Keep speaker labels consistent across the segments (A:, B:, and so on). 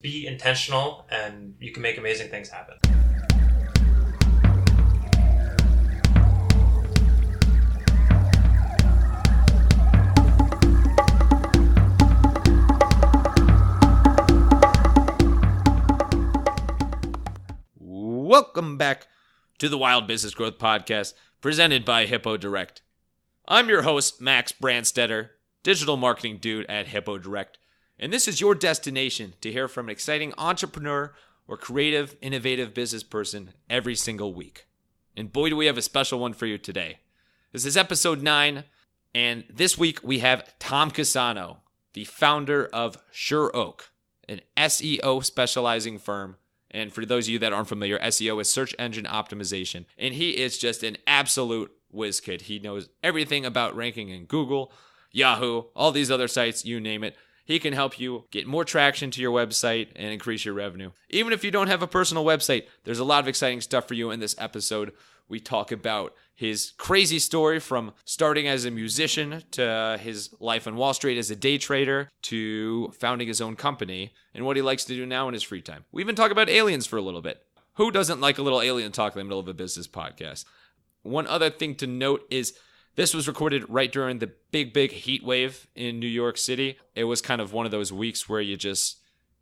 A: Be intentional and you can make amazing things happen.
B: Welcome back to the Wild Business Growth Podcast, presented by Hippo Direct. I'm your host, Max Brandstetter, digital marketing dude at Hippo Direct, and this is your destination to hear from an exciting entrepreneur or creative, innovative business person every single week. And boy, do we have a special one for you today. This is episode 9, and this week we have Tom Casano, the founder of Sure Oak, an SEO specializing firm. And for those of you that aren't familiar, SEO is search engine optimization. And he is just an absolute whiz kid. He knows everything about ranking in Google, Yahoo, all these other sites, you name it. He can help you get more traction to your website and increase your revenue. Even if you don't have a personal website, there's a lot of exciting stuff for you in this episode. We talk about his crazy story from starting as a musician to his life on Wall Street as a day trader to founding his own company and what he likes to do now in his free time. We even talk about aliens for a little bit. Who doesn't like a little alien talk in the middle of a business podcast? One other thing to note is this was recorded right during the big heat wave in New York City. It was kind of one of those weeks where you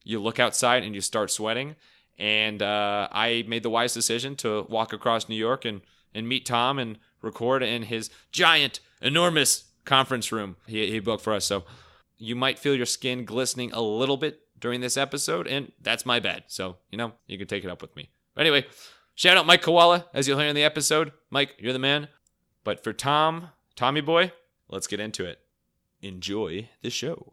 B: look outside and you start sweating. And I made the wise decision to walk across New York and meet Tom and record in his giant, enormous conference room he booked for us. So you might feel your skin glistening a little bit during this episode, and that's my bad. So, you can take it up with me. But anyway, shout out Mike Koala, as you'll hear in the episode. Mike, you're the man. But for Tommy boy, let's get into it. Enjoy the show.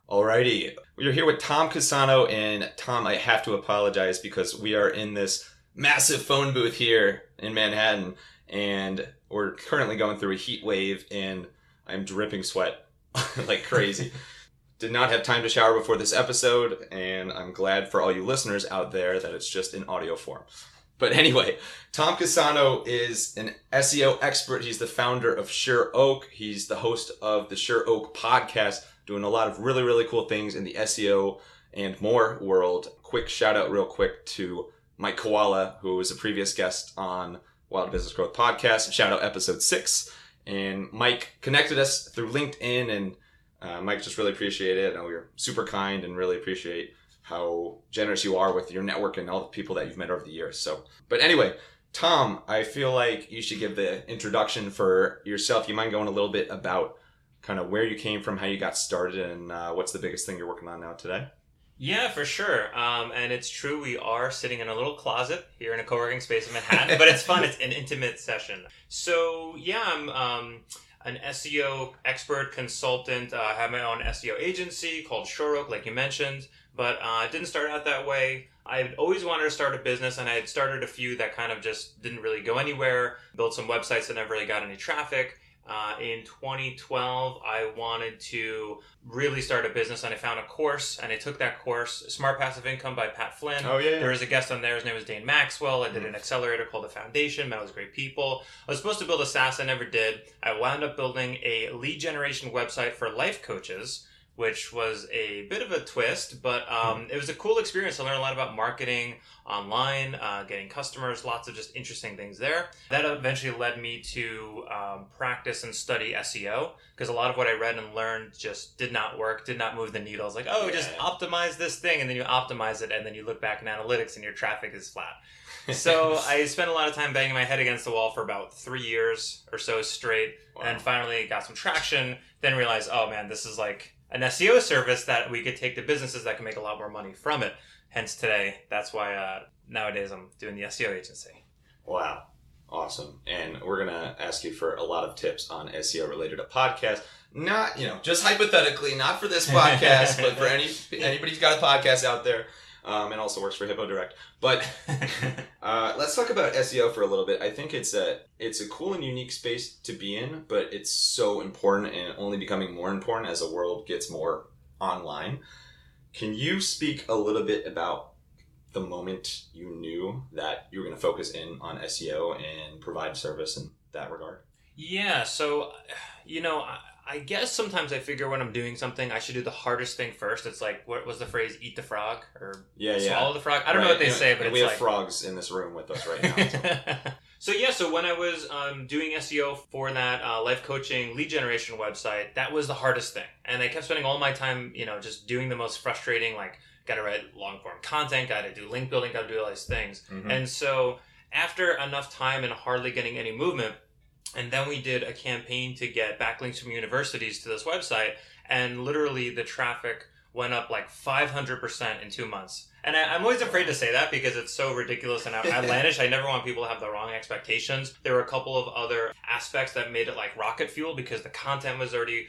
B: Alrighty, we're here with Tom Casano, and Tom, I have to apologize because we are in this massive phone booth here in Manhattan, and we're currently going through a heat wave, and I'm dripping sweat like crazy. Did not have time to shower before this episode, and I'm glad for all you listeners out there that it's just in audio form. But anyway, Tom Casano is an SEO expert. He's the founder of Sure Oak. He's the host of the Sure Oak podcast, doing a lot of really, really cool things in the SEO and more world. Quick shout out real quick to Mike Koala, who was a previous guest on Wild Business Growth Podcast. Shout out episode 6. And Mike connected us through LinkedIn, and Mike just really appreciated it. I know you're super kind and really appreciate how generous you are with your network and all the people that you've met over the years. But anyway, Tom, I feel like you should give the introduction for yourself. You mind going a little bit about kind of where you came from, how you got started, and what's the biggest thing you're working on now today?
A: Yeah, for sure. And it's true, we are sitting in a little closet here in a co-working space in Manhattan, but it's fun. It's an intimate session. So yeah, I'm an SEO expert consultant. I have my own SEO agency called Sure Oak, like you mentioned, but it didn't start out that way. I'd always wanted to start a business, and I had started a few that kind of just didn't really go anywhere, built some websites that never really got any traffic. In 2012, I wanted to really start a business, and I found a course, and I took that course, Smart Passive Income by Pat Flynn.
B: Oh, yeah.
A: There was a guest on there. His name was Dane Maxwell. I did an accelerator called The Foundation. Met with great people. I was supposed to build a SaaS. I never did. I wound up building a lead generation website for life coaches, which was a bit of a twist, but it was a cool experience. I learned a lot about marketing online, getting customers, lots of just interesting things there. That eventually led me to practice and study SEO, because a lot of what I read and learned just did not work, did not move the needle. I was like, just optimize this thing, and then you optimize it, and then you look back in analytics and your traffic is flat. So I spent a lot of time banging my head against the wall for about 3 years or so straight, and finally got some traction, then realized, oh man, this is like an SEO service that we could take to businesses that can make a lot more money from it. Hence today, that's why nowadays I'm doing the SEO agency.
B: Wow. Awesome. And we're going to ask you for a lot of tips on SEO related to podcasts. Not, just hypothetically, not for this podcast, but for anybody who's got a podcast out there, and also works for Hippo Direct. But let's talk about SEO for a little bit. I think it's a cool and unique space to be in, but it's so important and only becoming more important as the world gets more online. Can you speak a little bit about the moment you knew that you were going to focus in on SEO and provide service in that regard?
A: Yeah, so, I guess sometimes I figure when I'm doing something, I should do the hardest thing first. It's like, what was the phrase? Eat the frog or swallow the frog? I don't know what they say, but
C: and
A: it's
C: we have
A: like
C: frogs in this room with us right now.
A: So when I was doing SEO for that life coaching lead generation website, that was the hardest thing. And I kept spending all my time, just doing the most frustrating, like, got to write long form content, got to do link building, got to do all these things.
C: Mm-hmm.
A: And so after enough time and hardly getting any movement, and then we did a campaign to get backlinks from universities to this website, and literally the traffic went up like 500% in 2 months. And I'm always afraid to say that because it's so ridiculous and outlandish. I never want people to have the wrong expectations. There were a couple of other aspects that made it like rocket fuel because the content was already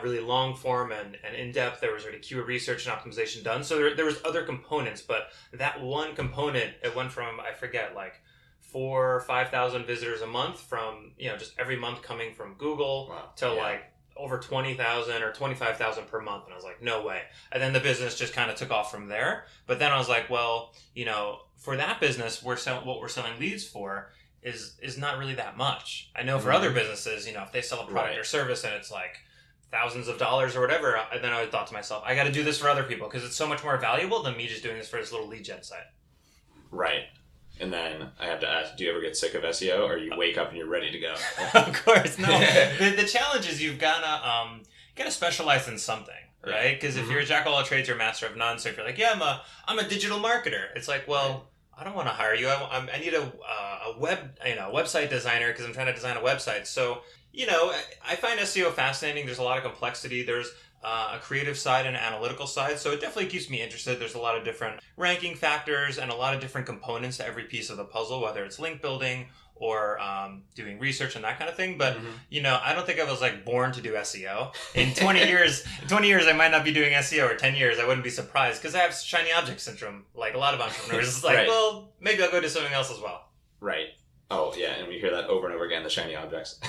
A: really long form and in-depth. There was already keyword research and optimization done. So there was other components, but that one component, it went from, I forget, like 4,000 or 5,000 visitors a month from, just every month coming from Google to like over 20,000 or 25,000 per month. And I was like, no way. And then the business just kind of took off from there. But then I was like, well, for that business, what we're selling leads for is not really that much. I know for other businesses, if they sell a product or service and it's like thousands of dollars or whatever, then I thought to myself, I got to do this for other people because it's so much more valuable than me just doing this for this little lead gen site. Right.
C: And then I have to ask, do you ever get sick of SEO or you wake up and you're ready to go?
A: Of course, no. The challenge is you've got to specialize in something, right? Because if you're a jack of all trades, you're a master of none. So if you're like, I'm a digital marketer, it's like, well, I don't want to hire you. I need a website designer because I'm trying to design a website. So, I find SEO fascinating. There's a lot of complexity. There's a creative side and an analytical side. So it definitely keeps me interested. There's a lot of different ranking factors and a lot of different components to every piece of the puzzle, whether it's link building or doing research and that kind of thing. But, I don't think I was like born to do SEO. In 20 years, I might not be doing SEO, or 10 years, I wouldn't be surprised because I have shiny object syndrome. Like a lot of entrepreneurs, it's like, well, maybe I'll go do something else as well.
C: Right. Oh, yeah, and we hear that over and over again, the shiny objects.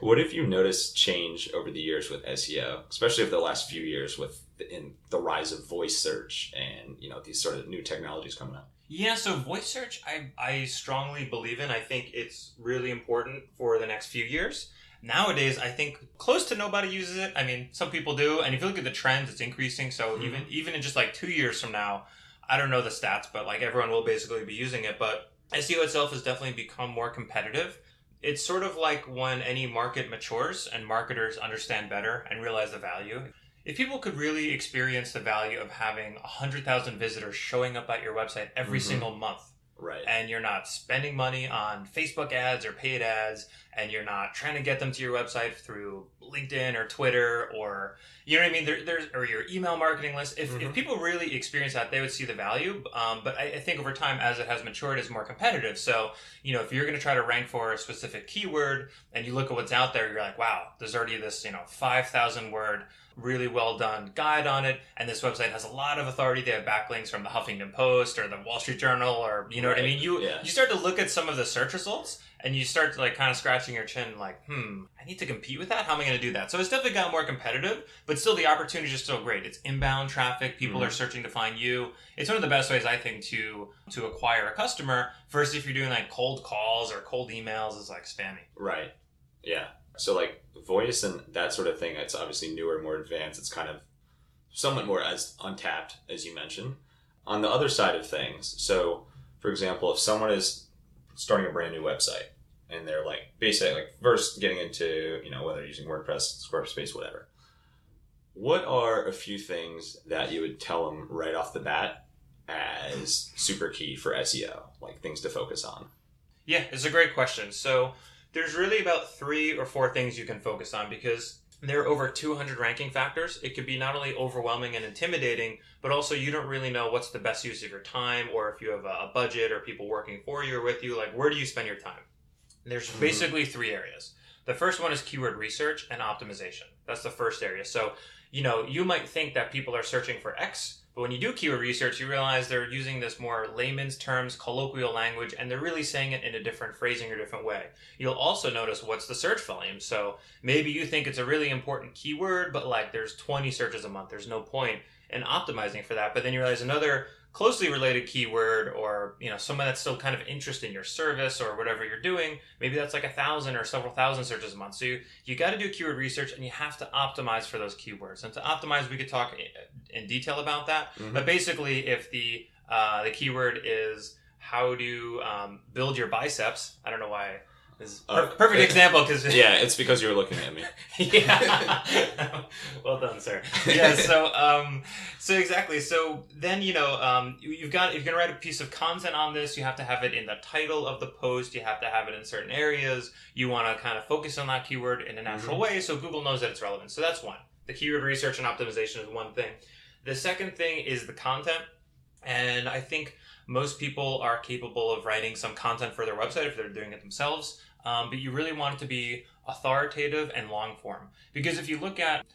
C: What have you noticed change over the years with SEO, especially over the last few years in the rise of voice search and, these sort of new technologies coming up?
A: Yeah, so voice search, I strongly believe in. I think it's really important for the next few years. Nowadays, I think close to nobody uses it. I mean, some people do, and if you look at the trends, it's increasing. So even in just like 2 years from now, I don't know the stats, but like everyone will basically be using it. But SEO itself has definitely become more competitive. It's sort of like when any market matures and marketers understand better and realize the value. If people could really experience the value of having 100,000 visitors showing up at your website every single month,
C: right,
A: and you're not spending money on Facebook ads or paid ads, and you're not trying to get them to your website through LinkedIn or Twitter or, you know what I mean? There's or your email marketing list. If people really experience that, they would see the value. But I think over time, as it has matured, it's more competitive. So, if you're going to try to rank for a specific keyword and you look at what's out there, you're like, wow, there's already this, 5,000 word, really well done guide on it. And this website has a lot of authority. They have backlinks from the Huffington Post or the Wall Street Journal, or, you know what I mean? You start to look at some of the search results and you start to like kind of scratching your chin like, I need to compete with that. How am I going to do that? So it's definitely gotten more competitive, but still the opportunities are still great. It's inbound traffic. People are searching to find you. It's one of the best ways, I think, to acquire a customer versus if you're doing like cold calls or cold emails is like spammy.
C: Right. Yeah. So like voice and that sort of thing, it's obviously newer, more advanced. It's kind of somewhat more as untapped, as you mentioned. On the other side of things, so for example, if someone is starting a brand new website and they're like basically like first getting into, whether using WordPress, Squarespace, whatever, what are a few things that you would tell them right off the bat as super key for SEO, like things to focus on?
A: Yeah, it's a great question. So there's really about 3 or 4 things you can focus on because there are over 200 ranking factors. It could be not only overwhelming and intimidating, but also you don't really know what's the best use of your time, or if you have a budget or people working for you or with you, like where do you spend your time? And there's basically 3 areas. The first one is keyword research and optimization. That's the first area. So, you might think that people are searching for X, but when you do keyword research, you realize they're using this more layman's terms, colloquial language, and they're really saying it in a different phrasing or different way. You'll also notice what's the search volume. So maybe you think it's a really important keyword, but like there's 20 searches a month. There's no point in optimizing for that. But then you realize another closely related keyword, or someone that's still kind of interested in your service or whatever you're doing, maybe that's like 1,000 or several thousand searches a month. So you got to do keyword research, and you have to optimize for those keywords. And to optimize, we could talk in detail about that. Mm-hmm. But basically, if the keyword is how to build your biceps, I don't know why. This is perfect example because
C: yeah, it's because you're looking at me.
A: Yeah, well done, sir. Yeah, so exactly. So then if you're gonna write a piece of content on this, you have to have it in the title of the post. You have to have it in certain areas. You want to kind of focus on that keyword in a natural way, so Google knows that it's relevant. So that's one. The keyword research and optimization is one thing. The second thing is the content, and I think most people are capable of writing some content for their website if they're doing it themselves. But you really want it to be authoritative and long form. Because if you look at,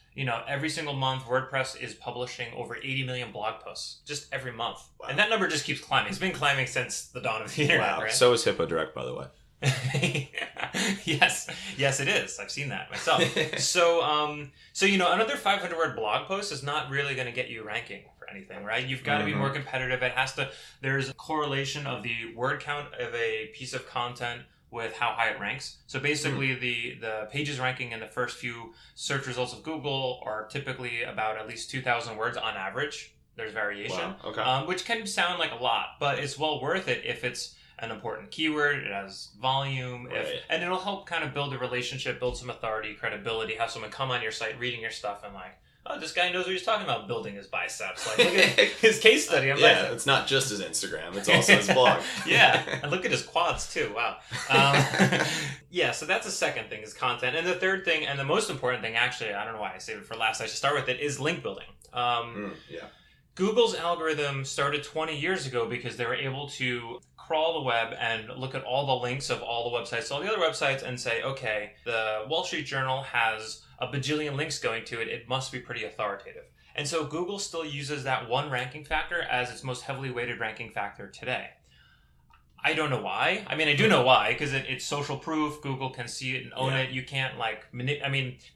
A: every single month, WordPress is publishing over 80 million blog posts just every month. Wow. And that number just keeps climbing. It's been climbing since the dawn of the internet, right?
C: So is Hippo Direct, by the way.
A: Yes, it is. I've seen that myself. So another 500 word blog post is not really going to get you ranking for anything, right? You've got to be more competitive. There's a correlation of the word count of a piece of content with how high it ranks. So basically the pages ranking in the first few search results of Google are typically about at least 2,000 words on average. There's variation,
C: wow. Okay.
A: Which can sound like a lot, but it's well worth it if it's an important keyword, it has volume,
C: right.
A: And it'll help kind of build a relationship, build some authority, credibility, have someone come on your site reading your stuff and like, oh, this guy knows what he's talking about, building his biceps. Like, look at his case study on biceps.
C: It's not just his Instagram, it's also his blog.
A: Yeah, and look at his quads too, wow. Yeah, so that's the second thing is content. And the third thing, and the most important thing, actually, I don't know why I saved it for last, I should start with it, is link building.
C: Yeah.
A: Google's algorithm started 20 years ago because they were able to crawl the web and look at all the links of all the websites, all the other websites, and say, okay, the Wall Street Journal has a bajillion links going to it. It must be pretty authoritative. And so Google still uses that one ranking factor as its most heavily weighted ranking factor today. I don't know why. I mean, I do know why, because it's social proof. Google can see it and own it. You can't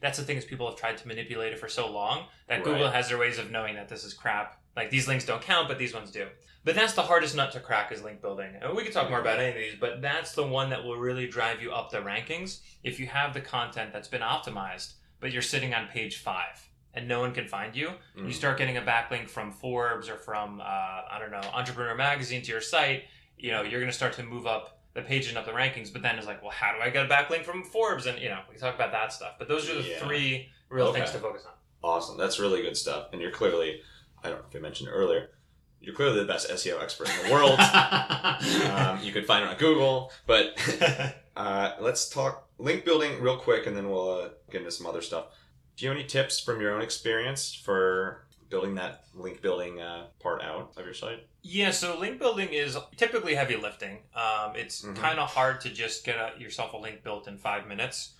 A: that's the thing is people have tried to manipulate it for so long that Google has their ways of knowing that this is crap. Like these links don't count, but these ones do. But that's the hardest nut to crack is link building. And we could talk more about any of these, but that's the one that will really drive you up the rankings if you have the content that's been optimized, but you're sitting on page 5 and no one can find you. You start getting a backlink from Forbes or from, Entrepreneur Magazine to your site, you're going to start to move up the page and up the rankings. But then it's like, well, how do I get a backlink from Forbes? And, we can talk about that stuff. But those are the 3 real things to focus on.
C: Awesome. That's really good stuff. And you're clearly, I don't know if you mentioned it earlier, you're clearly the best SEO expert in the world. You could find it on Google. But let's talk link building real quick, and then we'll get into some other stuff. Do you have any tips from your own experience for building that link building part out of your site?
A: Yeah, so link building is typically heavy lifting. It's kind of hard to just get yourself a link built in 5 minutes.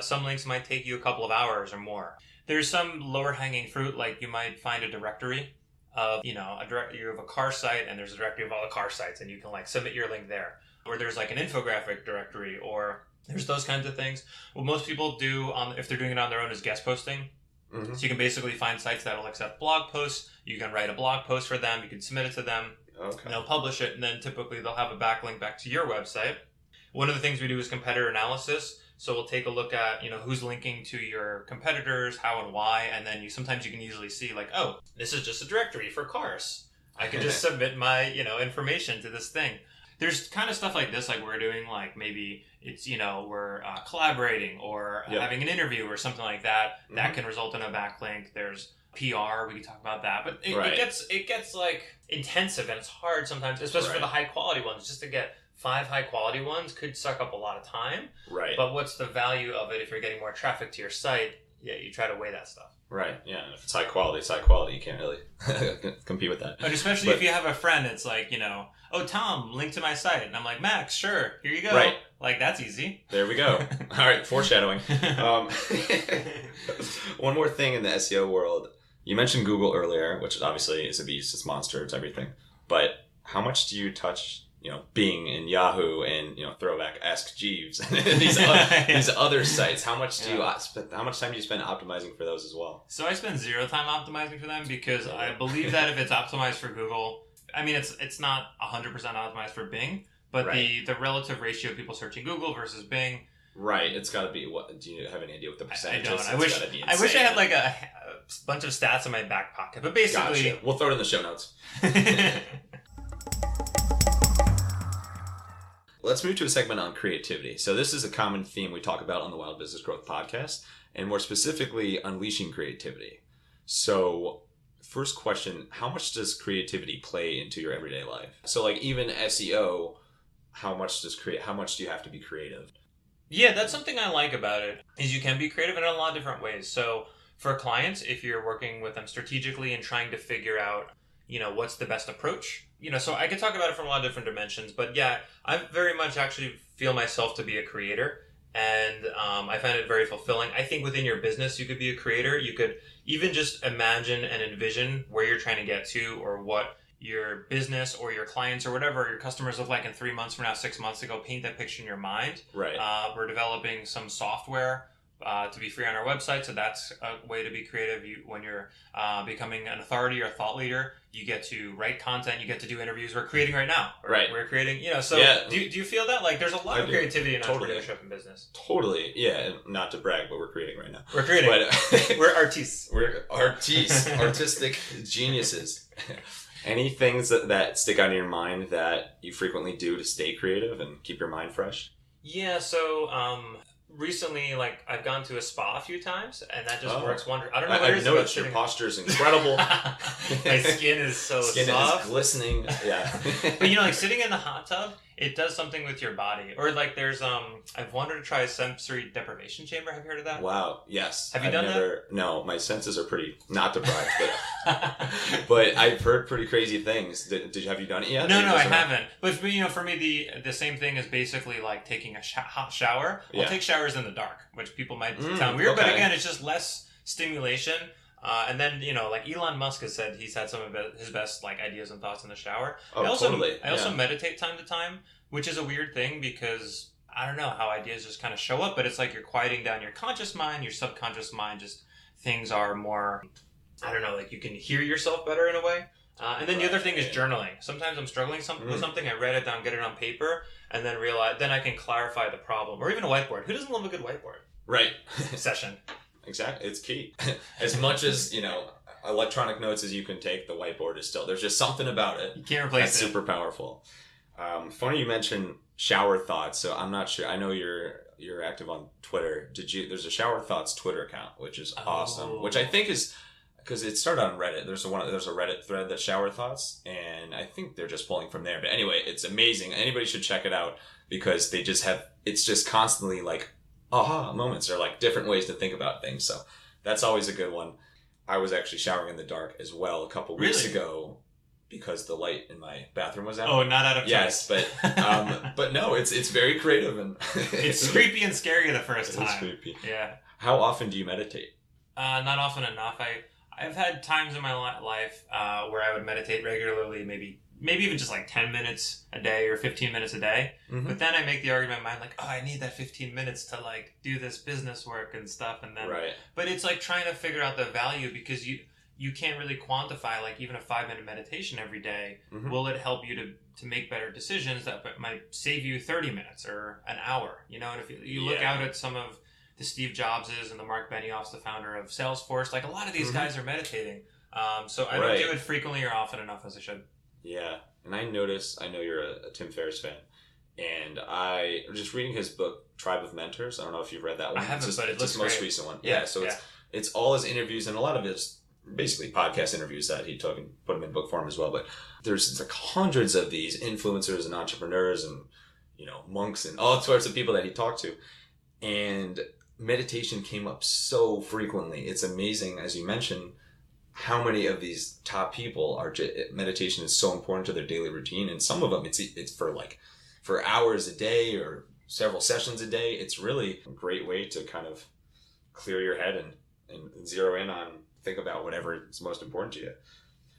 A: Some links might take you a couple of hours or more. There's some lower hanging fruit, like you might find a directory of, you have a car site and there's a directory of all the car sites and you can like submit your link there. Or there's like an infographic directory, or there's those kinds of things. What most people do if they're doing it on their own is guest posting. So you can basically find sites that will accept blog posts. You can write a blog post for them. You can submit it to them.
C: Okay.
A: And they'll publish it. And then typically they'll have a backlink back to your website. One of the things we do is competitor analysis. So we'll take a look at, who's linking to your competitors, how and why. And then sometimes you can easily see like, oh, this is just a directory for cars. I can just submit my, information to this thing. There's kind of stuff like this, like we're doing, like maybe it's, we're collaborating or having an interview or something like that. That can result in a backlink. There's PR, we can talk about that. But it gets like intensive and it's hard sometimes, especially for the high quality ones. Just to get 5 high quality ones could suck up a lot of time.
C: Right.
A: But what's the value of it if you're getting more traffic to your site? Yeah, you try to weigh that stuff.
C: Right, yeah. If it's high quality, it's high quality. You can't really compete with that.
A: But especially if you have a friend, it's like, oh, Tom, link to my site. And I'm like, Max, sure, here you go.
C: Right.
A: Like, that's easy.
C: There we go. All right, foreshadowing. One more thing in the SEO world. You mentioned Google earlier, which obviously is a beast. It's a monster. It's everything. But how much do you touch Bing and Yahoo and throwback Ask Jeeves and these other sites? How much do you how much time do you spend optimizing for those as well?
A: So I spend 0 time optimizing for them because I believe that if it's optimized for Google, I mean, it's not 100% optimized for Bing, but
C: Right.
A: the relative ratio of people searching Google versus Bing.
C: Right. It's got to be what? Do you have any idea what the percentage
A: I
C: is?
A: don't. I
C: It's
A: wish
C: gotta be
A: I wish I had
C: insane.
A: like a bunch of stats in my back pocket, but basically,
C: Gotcha. We'll throw it in the show notes. Let's move to a segment on creativity. So this is a common theme we talk about on the Wild Business Growth podcast, and more specifically, unleashing creativity. So first question, how much does creativity play into your everyday life? So like even SEO, how much do you have to be creative?
A: Yeah, that's something I like about it, is you can be creative in a lot of different ways. So for clients, if you're working with them strategically and trying to figure out, what's the best approach, so I could talk about it from a lot of different dimensions, but yeah, I very much actually feel myself to be a creator, and I find it very fulfilling. I think within your business, you could be a creator. You could even just imagine and envision where you're trying to get to, or what your business or your clients or whatever your customers look like in 3 months from now, 6 months ago. Paint that picture in your mind.
C: Right.
A: We're developing some software to be free on our website, so that's a way to be creative. When you're becoming an authority or a thought leader, you get to write content, you get to do interviews. We're creating right now.
C: Right.
A: We're creating, so
C: Yeah.
A: do you feel that? Like there's a lot of creativity in
C: Totally.
A: entrepreneurship and business.
C: Totally. Yeah. And not to brag, but we're creating right now.
A: We're creating.
C: But
A: We're artists.
C: We're artistic geniuses. Any things that stick out in your mind that you frequently do to stay creative and keep your mind fresh?
A: Yeah, so recently, like, I've gone to a spa a few times, and that just works wonders. I don't know what it
C: I've
A: is about
C: noticed your
A: sitting.
C: posture is incredible.
A: My skin is so
C: Skin
A: soft.
C: is glistening. Yeah.
A: But like sitting in the hot tub, it does something with your body. Or like there's I've wanted to try a sensory deprivation chamber. Have you heard of that?
C: Wow. Yes.
A: Have you done that?
C: No, my senses are pretty not deprived, but I've heard pretty crazy things. Have you done it yet?
A: No, I haven't. But for me, the same thing is basically like taking a hot shower. I'll take showers in the dark, which people might sound weird, but again, it's just less stimulation. And then, like Elon Musk has said he's had some of his best like ideas and thoughts in the shower.
C: Oh, totally.
A: I also meditate time to time, which is a weird thing because I don't know how ideas just kind of show up, but it's like you're quieting down your conscious mind, your subconscious mind, just things are more, I don't know, like you can hear yourself better in a way. And then the other thing is journaling. Sometimes I'm struggling with something, I write it down, get it on paper, and then then I can clarify the problem. Or even a whiteboard. Who doesn't love a good whiteboard?
C: Right.
A: Session.
C: Exactly. It's key. As much as, electronic notes as you can take, the whiteboard is still, there's just something about it.
A: You can't replace
C: that's
A: it.
C: super powerful. Funny you mentioned shower thoughts. So I'm not sure. I know you're active on Twitter. There's a shower thoughts Twitter account, which is awesome, which I think is, because it started on Reddit. There's a Reddit thread that's shower thoughts, and I think they're just pulling from there. But anyway, it's amazing. Anybody should check it out because they just it's just constantly like aha moments, or like different ways to think about things. So that's always a good one. I was actually showering in the dark as well a couple weeks ago because the light in my bathroom was out.
A: Oh, not out of
C: yes,
A: choice.
C: but no, it's very creative and
A: it's creepy and scary the first time.
C: It's creepy.
A: Yeah.
C: How often do you meditate?
A: Not often enough. I've had times in my life where I would meditate regularly, maybe even just like 10 minutes a day or 15 minutes a day. Mm-hmm. But then I make the argument in my mind like, oh, I need that 15 minutes to like do this business work and stuff. And then,
C: right.
A: But it's like trying to figure out the value because you can't really quantify like even a 5-minute meditation every day. Mm-hmm. Will it help you to make better decisions that might save you 30 minutes or an hour? And if you look out at some of the Steve Jobses and the Mark Benioffs, the founder of Salesforce, like a lot of these guys are meditating. So I don't do it frequently or often enough as I should.
C: Yeah. And I know you're a Tim Ferriss fan. And I was just reading his book, Tribe of Mentors. I don't know if you've read that one.
A: I haven't, but it looks
C: his most
A: great.
C: recent one. Yeah. So it's all his interviews and a lot of his basically podcast interviews that he took and put them in book form as well. But there's like hundreds of these influencers and entrepreneurs and, monks and all sorts of people that he talked to. And meditation came up so frequently. It's amazing, as you mentioned, how many of these top people meditation is so important to their daily routine. And some of them it's for hours a day or several sessions a day. It's really a great way to kind of clear your head and zero in on, think about whatever is most important to you.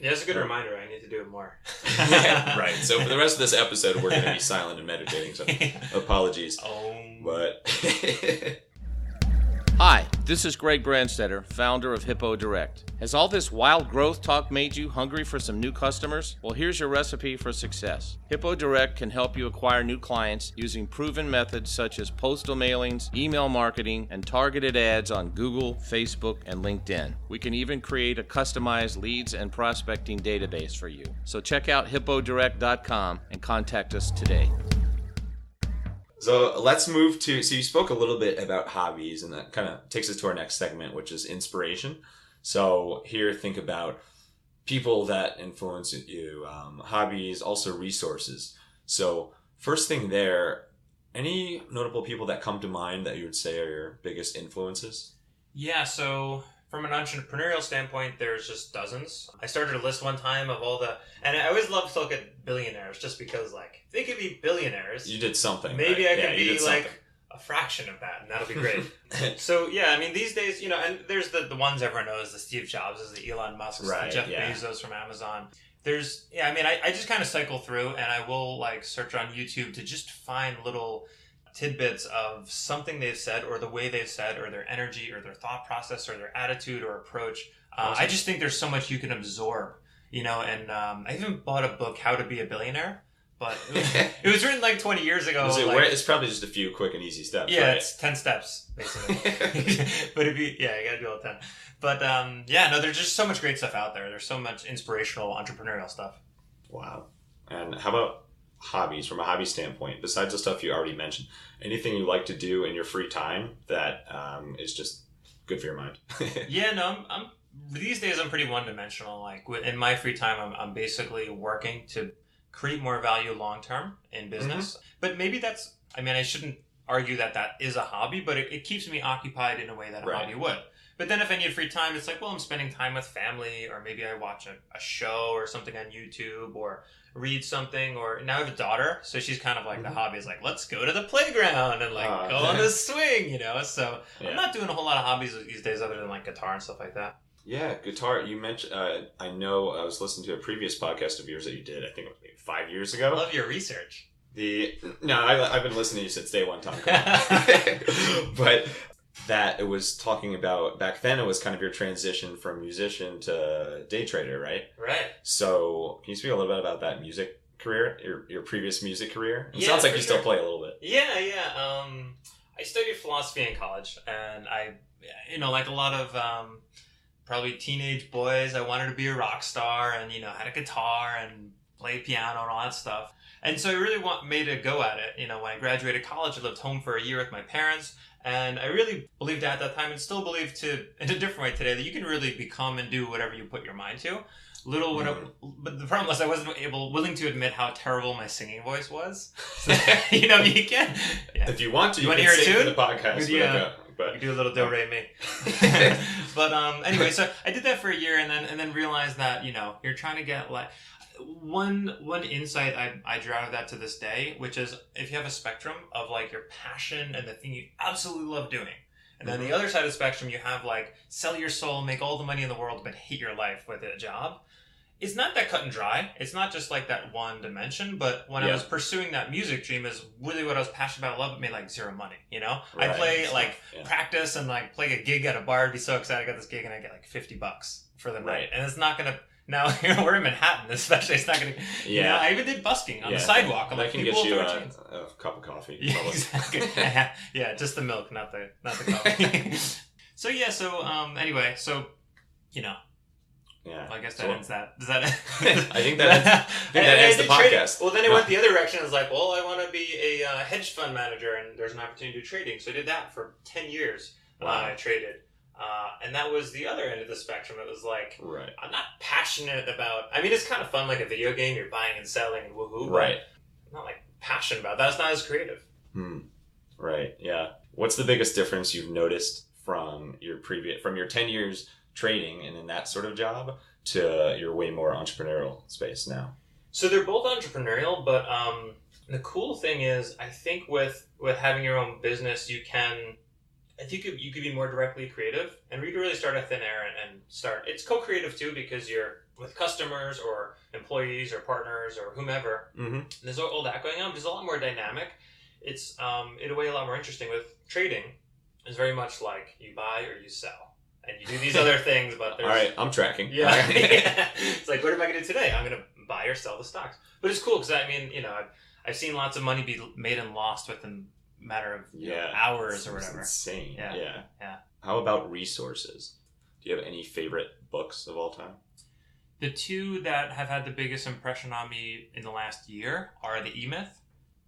A: Yeah, it's a good reminder. I need to do it more.
C: Yeah, right. So for the rest of this episode, we're going to be silent and meditating. So apologies.
A: But
D: Hi, this is Greg Brandstetter, founder of Hippo Direct. Has all this wild growth talk made you hungry for some new customers? Well, here's your recipe for success. Hippo Direct can help you acquire new clients using proven methods such as postal mailings, email marketing, and targeted ads on Google, Facebook, and LinkedIn. We can even create a customized leads and prospecting database for you. So check out hippodirect.com and contact us today.
C: So let's move to, so you spoke a little bit about hobbies, and that kind of takes us to our next segment, which is inspiration. So here, think about people that influence you, hobbies, also resources. So first thing there, any notable people that come to mind that you would say are your biggest influences?
A: Yeah, so from an entrepreneurial standpoint, there's just dozens. I started a list one time of all the, and I always love to look at billionaires just because, like, if they could be billionaires.
C: You did something.
A: Maybe
C: right?
A: I could be like
C: something.
A: a fraction of that, and that'll be great. So, yeah, I mean, these days, and there's the ones everyone knows, the Steve Jobs, the Elon Musk,
C: right,
A: the Jeff Bezos from Amazon. I just kind of cycle through, and I will, like, search on YouTube to just find little tidbits of something they've said or the way they've said or their energy or their thought process or their attitude or approach. I just think there's so much you can absorb, and I even bought a book, How to Be a Billionaire, but it was written like 20 years ago.
C: It's probably just a few quick and easy steps.
A: Yeah,
C: right?
A: It's 10 steps, basically. But you gotta do all 10. But there's just so much great stuff out there. There's so much inspirational entrepreneurial stuff.
C: Wow. And how about hobbies, from a hobby standpoint, besides the stuff you already mentioned? Anything you like to do in your free time that is just good for your mind?
A: I'm these days I'm pretty one-dimensional. Like in my free time, I'm basically working to create more value long-term in business. Mm-hmm. But maybe I shouldn't argue that is a hobby, but it keeps me occupied in a way that a hobby would. But then if I need free time, it's like, well, I'm spending time with family, or maybe I watch a show or something on YouTube, or read something. Or now I have a daughter, so she's kind of like, the hobby is like, let's go to the playground and like go on the swing, So I'm not doing a whole lot of hobbies these days other than like guitar and stuff like that.
C: Yeah, guitar. You mentioned, I know I was listening to a previous podcast of yours that you did, I think it was maybe 5 years ago.
A: I love your research.
C: I've been listening to you since day one, Tom. But that it was talking about, back then it was kind of your transition from musician to day trader, right?
A: Right.
C: So can you speak a little bit about that music career, your previous music career? It sounds like you still play a little bit.
A: Yeah. I studied philosophy in college, and I, like a lot of probably teenage boys, I wanted to be a rock star, and had a guitar and play piano and all that stuff. And so I really made a go at it. When I graduated college, I lived home for a year with my parents. And I really believed at that time, and still believe in a different way today, that you can really become and do whatever you put your mind to. But the problem was I wasn't willing to admit how terrible my singing voice was. So, you can. Yeah.
C: If you want to, you
A: can
C: hear
A: sing
C: for the podcast.
A: But you do a little do re mi. But anyway, so I did that for a year, and then realized that you're trying to get like. One insight I drew out of that to this day, which is if you have a spectrum of like your passion and the thing you absolutely love doing, and then the other side of the spectrum you have like sell your soul, make all the money in the world, but hate your life with a job. It's not that cut and dry. It's not just like that one dimension. But when I was pursuing that music dream, is really what I was passionate about. Love, it made like zero money.
C: Right.
A: I play practice and like play a gig at a bar. I'd be so excited I got this gig, and I get like $50 for the night, and it's not gonna. Now, we're in Manhattan, especially. It's not going to... I even did busking on the sidewalk.
C: I can get you a cup of coffee.
A: Yeah, exactly. Yeah, just the milk, not the coffee. So, anyway, Yeah. Well, I guess that ends that. Does that...
C: I think that ends the podcast.
A: Well, then it went the other direction. I was like, well, I want to be a hedge fund manager, and there's an opportunity to do trading. So I did that for 10 years. Wow. I traded. And that was the other end of the spectrum. It was like, I'm not passionate about... I mean, it's kind of fun, like a video game. You're buying and selling and woohoo.
C: Right.
A: I'm not, like, passionate about that. It's not as creative.
C: Right, yeah. What's the biggest difference you've noticed from your 10 years trading and in that sort of job to your way more entrepreneurial space now?
A: So they're both entrepreneurial, but the cool thing is, I think with having your own business, you can... I think you could be more directly creative, and we could really start at thin air and start. It's co-creative too, because you're with customers or employees or partners or whomever. Mm-hmm. There's all that going on. There's a lot more dynamic. It's in a way a lot more interesting with trading. is very much like you buy or you sell. And you do these other things, but there's...
C: All right, I'm tracking.
A: Yeah. Yeah. It's like, what am I going to do today? I'm going to buy or sell the stocks. But it's cool because, I mean, I've seen lots of money be made and lost within a matter of hours or whatever.
C: It's insane.
A: Yeah.
C: How about resources? Do you have any favorite books of all time?
A: The two that have had the biggest impression on me in the last year are The E-Myth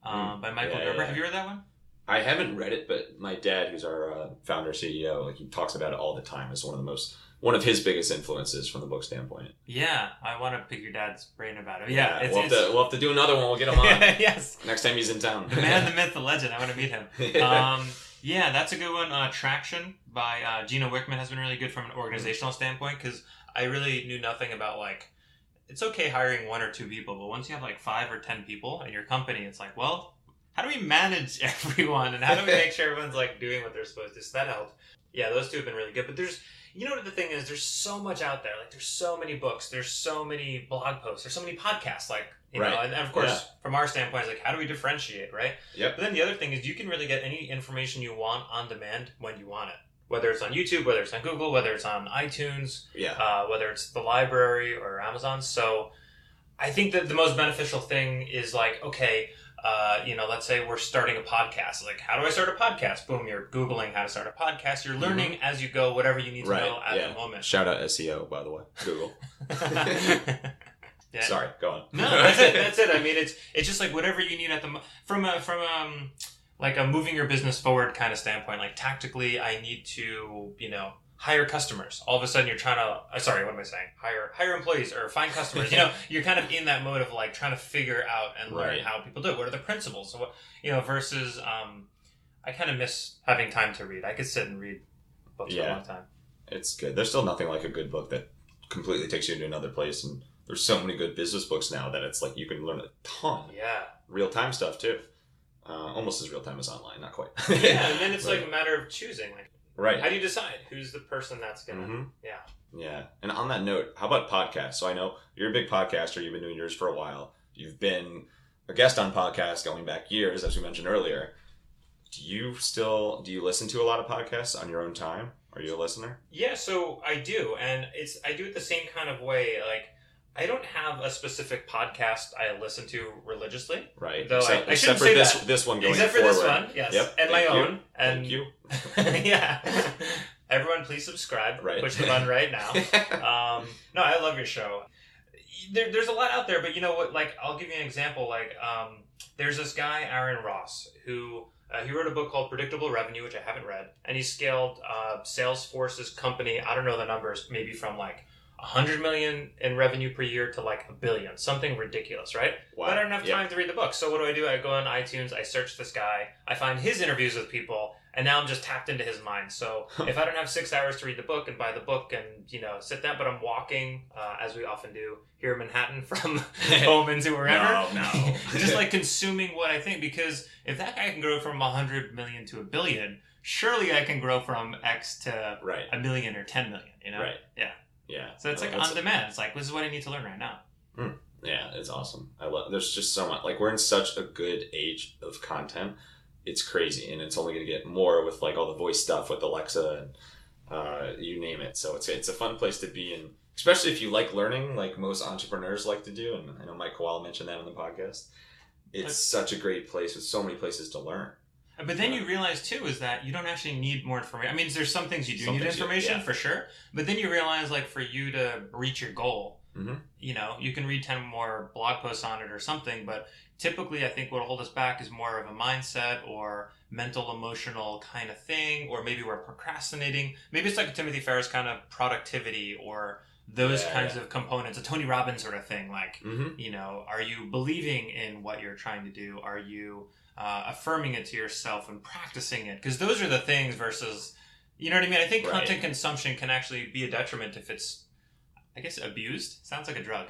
A: by Michael Gerber.
C: Yeah.
A: Have you read that one?
C: I haven't read it, but my dad, who's our founder CEO, like he talks about it all the time as one of his biggest influences from the book standpoint.
A: Yeah, I want to pick your dad's brain about it.
C: We'll have to do another one. We'll get him on.
A: Yes.
C: Next time he's in town.
A: The man, the myth, the legend. I want to meet him. Yeah, that's a good one. Traction by Gino Wickman has been really good from an organizational standpoint because I really knew nothing about it's okay hiring 1 or 2 people, but once you have 5 or 10 people in your company, it's like, well, how do we manage everyone and how do we make sure everyone's doing what they're supposed to? So that helped. Yeah, those two have been really good. But there's, what the thing is, there's so much out there. There's so many books, there's so many blog posts, there's so many podcasts, know, and of course, from our standpoint, it's how do we differentiate, right?
C: Yep.
A: But then the other thing is you can really get any information you want on demand when you want it. Whether it's on YouTube, whether it's on Google, whether it's on iTunes, whether it's the library or Amazon. So I think that the most beneficial thing is let's say we're starting a podcast. How do I start a podcast? Boom, you're Googling how to start a podcast. You're learning as you go, whatever you need to know at the moment.
C: Shout out SEO, by the way. Google.
A: Yeah.
C: Sorry, go on.
A: No, that's it. I mean, it's just whatever you need at the from a moving your business forward kind of standpoint. Tactically, I need to, hire customers. All of a sudden you're trying to, sorry, what am I saying? Hire employees or find customers. You're kind of in that mode of trying to figure out and learn how people do it. What are the principles? So versus, I kind of miss having time to read. I could sit and read books for a long time. It's
C: good. There's still nothing like a good book that completely takes you to another place. And there's so many good business books now that it's you can learn a ton.
A: Yeah. Real-time
C: stuff too. Almost as real-time as online, not quite.
A: Yeah, and then it's a matter of choosing.
C: Right.
A: How do you decide who's the person that's going to...
C: Yeah. And on that note, how about podcasts? So I know you're a big podcaster. You've been doing yours for a while. You've been a guest on podcasts going back years, as we mentioned earlier. Do you listen to a lot of podcasts on your own time? Are you a listener?
A: Yeah, so I do. And I do it the same kind of way. I don't have a specific podcast I listen to religiously.
C: Right.
A: Though I shouldn't say
C: this one going
A: forward. Except for this one, yes.
C: Yep.
A: And my own. And
C: Thank you.
A: Yeah. Everyone, please subscribe.
C: Right.
A: Push the button right now. No, I love your show. There's a lot out there, but you know what? I'll give you an example. There's this guy, Aaron Ross, who he wrote a book called Predictable Revenue, which I haven't read, and he scaled Salesforce's company. I don't know the numbers, maybe from 100 million in revenue per year to $1 billion, something ridiculous, right?
C: Wow.
A: But I don't have time to read the book. So what do? I go on iTunes, I search this guy, I find his interviews with people, and now I'm just tapped into his mind. So if I don't have 6 hours to read the book and buy the book and, sit down, but I'm walking, as we often do here in Manhattan from home into wherever.
C: No.
A: Just consuming what I think, because if that guy can grow from 100 million to $1 billion, surely I can grow from X to $1 million or 10 million,
C: Right.
A: Yeah.
C: Yeah.
A: So it's on demand. It's this is what I need to learn right now.
C: Yeah, it's awesome. There's just so much. We're in such a good age of content. It's crazy. And it's only going to get more with all the voice stuff with Alexa and you name it. So it's a fun place to be in, especially if you like learning like most entrepreneurs like to do. And I know Mike Koala mentioned that on the podcast. It's such a great place with so many places to learn.
A: But then you realize, too, is that you don't actually need more information. I mean, there's some things you do need information, for sure. But then you realize, for you to reach your goal, you can read 10 more blog posts on it or something. But typically, I think what will hold us back is more of a mindset or mental, emotional kind of thing. Or maybe we're procrastinating. Maybe it's like a Timothy Ferriss kind of productivity or those kinds of components. A Tony Robbins sort of thing. Are you believing in what you're trying to do? Are you... affirming it to yourself and practicing it, because those are the things versus, you know what I mean? I think content consumption can actually be a detriment if it's, I guess, abused. Sounds like a drug.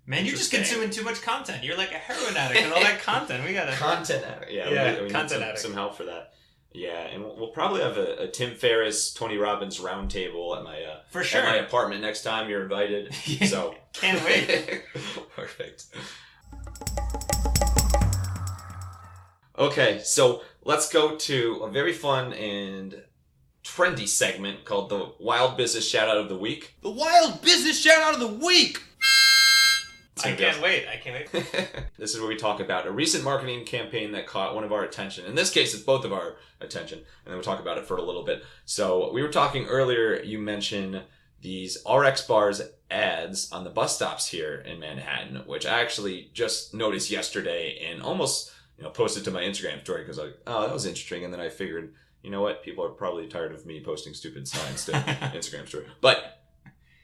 A: Man, you're just consuming too much content. You're like a heroin addict and all that content. We gotta
C: content addict. We
A: content
C: need
A: addict.
C: Some help for that. Yeah, and we'll probably have a Tim Ferriss, Tony Robbins roundtable at my
A: for sure
C: at my apartment next time you're invited. So
A: can't wait.
C: Perfect. Okay, so let's go to a very fun and trendy segment called the Wild Business Shout Out of the Week.
B: The Wild Business Shout Out of the Week!
A: I can't wait.
C: This is where we talk about a recent marketing campaign that caught one of our attention. In this case, it's both of our attention, and then we'll talk about it for a little bit. So we were talking earlier, you mentioned these RX bars ads on the bus stops here in Manhattan, which I actually just noticed yesterday and almost posted to my Instagram story because I was like, oh, that was interesting. And then I figured, you know what? People are probably tired of me posting stupid signs to Instagram story. But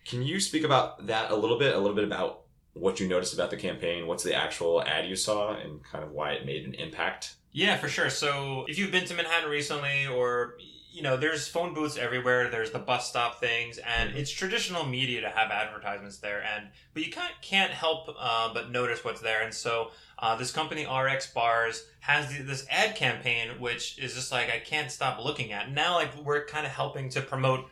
C: can you speak about that a little bit about what you noticed about the campaign? What's the actual ad you saw and kind of why it made an impact?
A: Yeah, for sure. So if you've been to Manhattan recently or, there's phone booths everywhere. There's the bus stop things, and it's traditional media to have advertisements there. But you can't help but notice what's there. And so this company, RX Bars, has this ad campaign, which is just like I can't stop looking at. Now, like we're kind of helping to promote.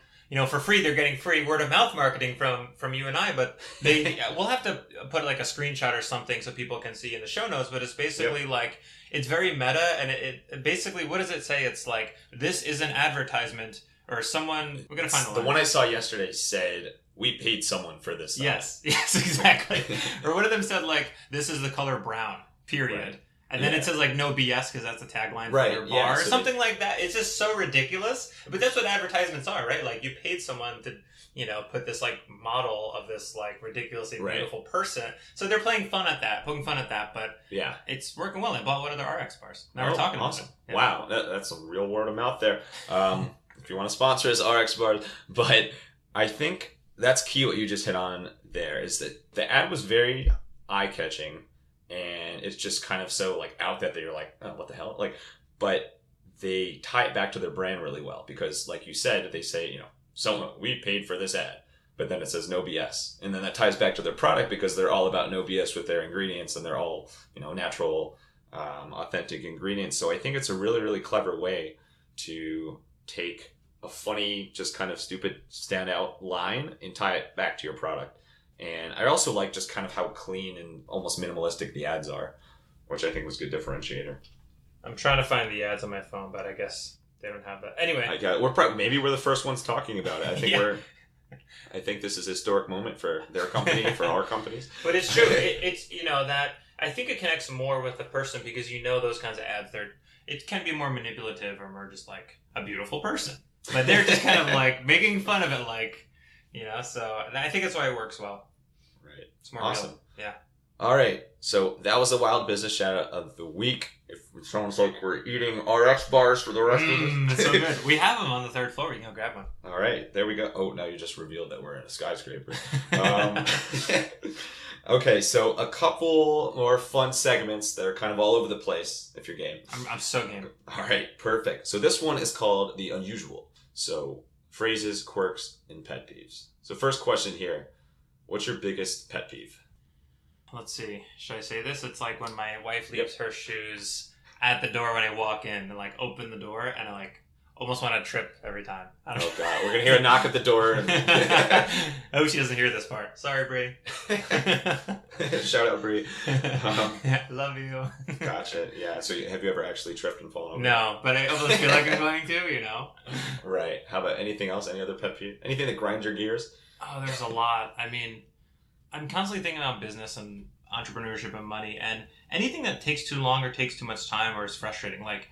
A: For free, they're getting free word of mouth marketing from you and I, but we'll have to put like a screenshot or something so people can see in the show notes. But it's basically like, it's very meta, and it basically, what does it say? It's like, this is an advertisement, or someone, we're going to find
C: the one I saw yesterday said, we paid someone for this.
A: Yes, exactly. Or one of them said like, this is the color brown, period. Right. And then it says like no BS because that's the tagline for your bar or something like that. It's just so ridiculous. But that's what advertisements are, right? Like you paid someone to, put this like model of this like ridiculously beautiful person. So they're poking fun at that. But it's working well. They bought one of their RX bars. Now we're talking
C: awesome.
A: about it. Yeah.
C: Wow, that's some real word of mouth there. If you want to sponsor us, RX bars. But I think that's key what you just hit on there is that the ad was very eye-catching. And it's just kind of so like out that you're like, oh, what the hell? But they tie it back to their brand really well because, like you said, they say, we paid for this ad, but then it says no BS, and then that ties back to their product because they're all about no BS with their ingredients, and they're all natural, authentic ingredients. So I think it's a really, really clever way to take a funny, just kind of stupid standout line and tie it back to your product. And I also like just kind of how clean and almost minimalistic the ads are, which I think was a good differentiator.
A: I'm trying to find the ads on my phone, but I guess they don't have that. Anyway,
C: maybe we're the first ones talking about it. I think I think this is a historic moment for their company, for our companies.
A: But it's true. It's that I think it connects more with the person because those kinds of ads. It can be more manipulative or more just like a beautiful person, but they're just kind of like making fun of it, like. So I think that's why it works well.
C: Right.
A: It's more
C: awesome.
A: real. Yeah.
C: All right. So that was the Wild Business Shout Out of the Week. It sounds like we're eating RX bars for the rest of this.
A: It's so good. We have them on the third floor. You can go grab one.
C: All right. There we go. Oh, now you just revealed that we're in a skyscraper. Okay. So a couple more fun segments that are kind of all over the place if you're game.
A: I'm so game.
C: All right. Perfect. So this one is called The Unusual. So phrases, quirks, and pet peeves. So first question here, what's your biggest pet peeve?
A: Let's see. Should I say this? It's like when my wife leaves her shoes at the door when I walk in and like open the door and I like almost want to trip every time.
C: Oh God, we're going to hear a knock at the door. And...
A: I hope she doesn't hear this part. Sorry, Bree.
C: Shout out, Bree.
A: Love you.
C: Gotcha. Yeah. So have you ever actually tripped and fallen over?
A: No, but I almost feel like I'm going to,
C: Right. How about anything else? Any other pet peeve? Anything that grinds your gears?
A: Oh, there's a lot. I mean, I'm constantly thinking about business and entrepreneurship and money, and anything that takes too long or takes too much time or is frustrating. Like,